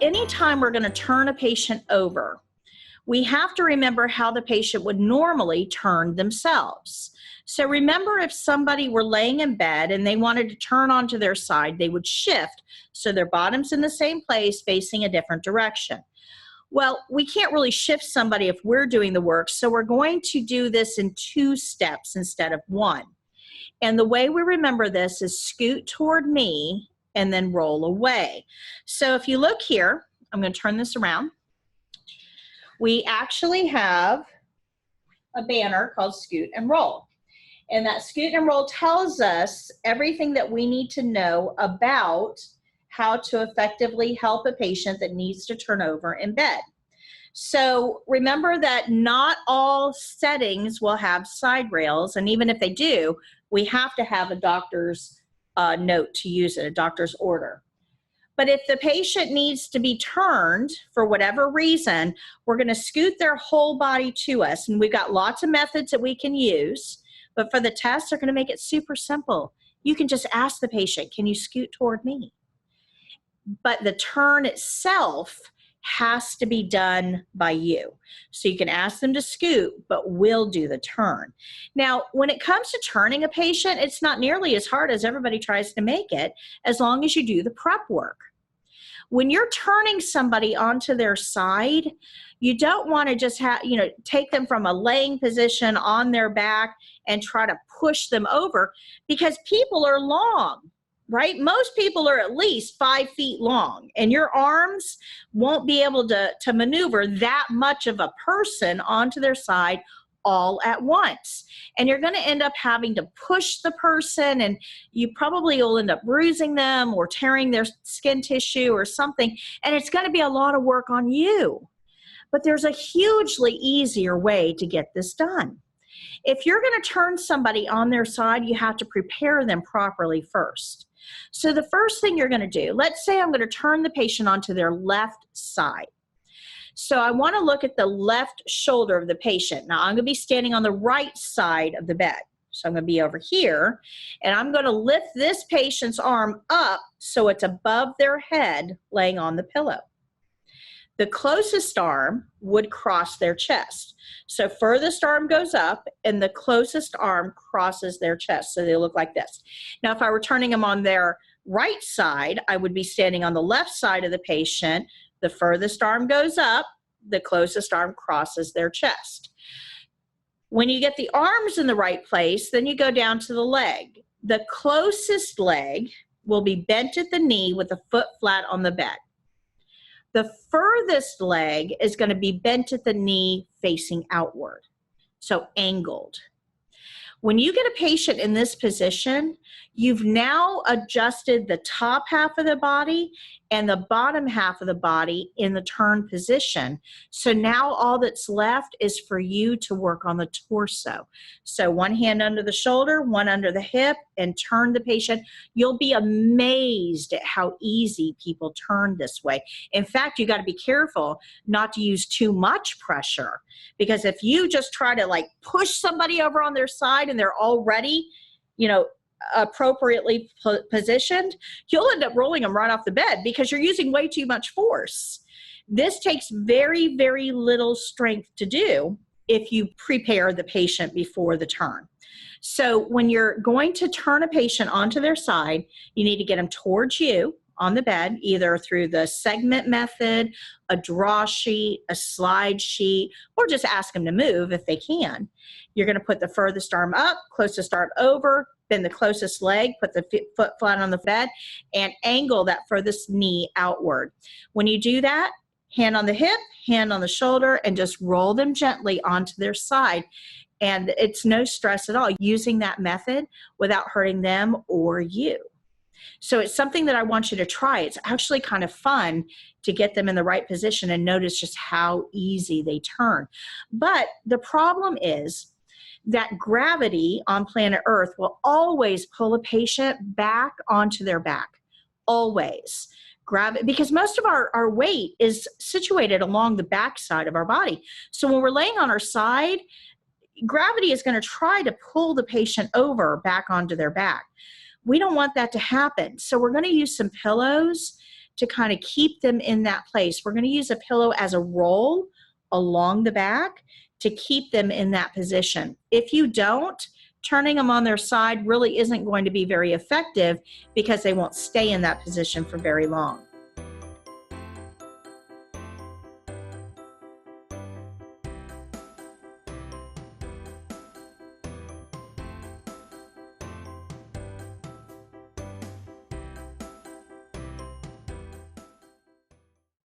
anytime we're going to turn a patient over, we have to remember how the patient would normally turn themselves. So remember, if somebody were laying in bed and they wanted to turn onto their side, they would shift so their bottom's in the same place facing a different direction. Well, we can't really shift somebody if we're doing the work, so we're going to do this in 2 steps instead of 1. And the way we remember this is scoot toward me and then roll away. So if you look here, I'm going to turn this around. We actually have a banner called Scoot and Roll. And that Scoot and Roll tells us everything that we need to know about how to effectively help a patient that needs to turn over in bed. So remember that not all settings will have side rails, and even if they do, we have to have a doctor's note to use it, a doctor's order. But if the patient needs to be turned for whatever reason, we're going to scoot their whole body to us. And we've got lots of methods that we can use. But for the test, they're going to make it super simple. You can just ask the patient, can you scoot toward me? But the turn itself has to be done by you. So you can ask them to scoot, but we'll do the turn. Now, when it comes to turning a patient, it's not nearly as hard as everybody tries to make it, as long as you do the prep work. When you're turning somebody onto their side, you don't want to just take them from a laying position on their back and try to push them over, because people are long. Right? Most people are at least 5 feet long, and your arms won't be able to maneuver that much of a person onto their side all at once. And you're going to end up having to push the person, and you probably will end up bruising them or tearing their skin tissue or something. And it's going to be a lot of work on you. But there's a hugely easier way to get this done. If you're going to turn somebody on their side, you have to prepare them properly first. So the first thing you're going to do, let's say I'm going to turn the patient onto their left side. So I want to look at the left shoulder of the patient. Now I'm going to be standing on the right side of the bed. So I'm going to be over here, and I'm going to lift this patient's arm up so it's above their head laying on the pillow. The closest arm would cross their chest. So furthest arm goes up and the closest arm crosses their chest. So they look like this. Now, if I were turning them on their right side, I would be standing on the left side of the patient. The furthest arm goes up, the closest arm crosses their chest. When you get the arms in the right place, then you go down to the leg. The closest leg will be bent at the knee with the foot flat on the bed. The furthest leg is going to be bent at the knee facing outward, so angled. When you get a patient in this position, you've now adjusted the top half of the body and the bottom half of the body in the turn position. So now all that's left is for you to work on the torso. So one hand under the shoulder, one under the hip, and turn the patient. You'll be amazed at how easy people turn this way. In fact, you got to be careful not to use too much pressure, because if you just try to push somebody over on their side and they're already, appropriately positioned, you'll end up rolling them right off the bed because you're using way too much force. This takes very, very little strength to do if you prepare the patient before the turn. So when you're going to turn a patient onto their side, you need to get them towards you on the bed, either through the segment method, a draw sheet, a slide sheet, or just ask them to move if they can. You're going to put the furthest arm up, closest arm over, bend the closest leg, put the foot flat on the bed, and angle that furthest knee outward. When you do that, hand on the hip, hand on the shoulder, and just roll them gently onto their side. And it's no stress at all using that method without hurting them or you. So it's something that I want you to try. It's actually kind of fun to get them in the right position and notice just how easy they turn. But the problem is that gravity on planet Earth will always pull a patient back onto their back. Always. Because most of our weight is situated along the back side of our body. So when we're laying on our side, gravity is going to try to pull the patient over back onto their back. We don't want that to happen. So we're going to use some pillows to kind of keep them in that place. We're going to use a pillow as a roll along the back to keep them in that position. If you don't, turning them on their side really isn't going to be very effective because they won't stay in that position for very long.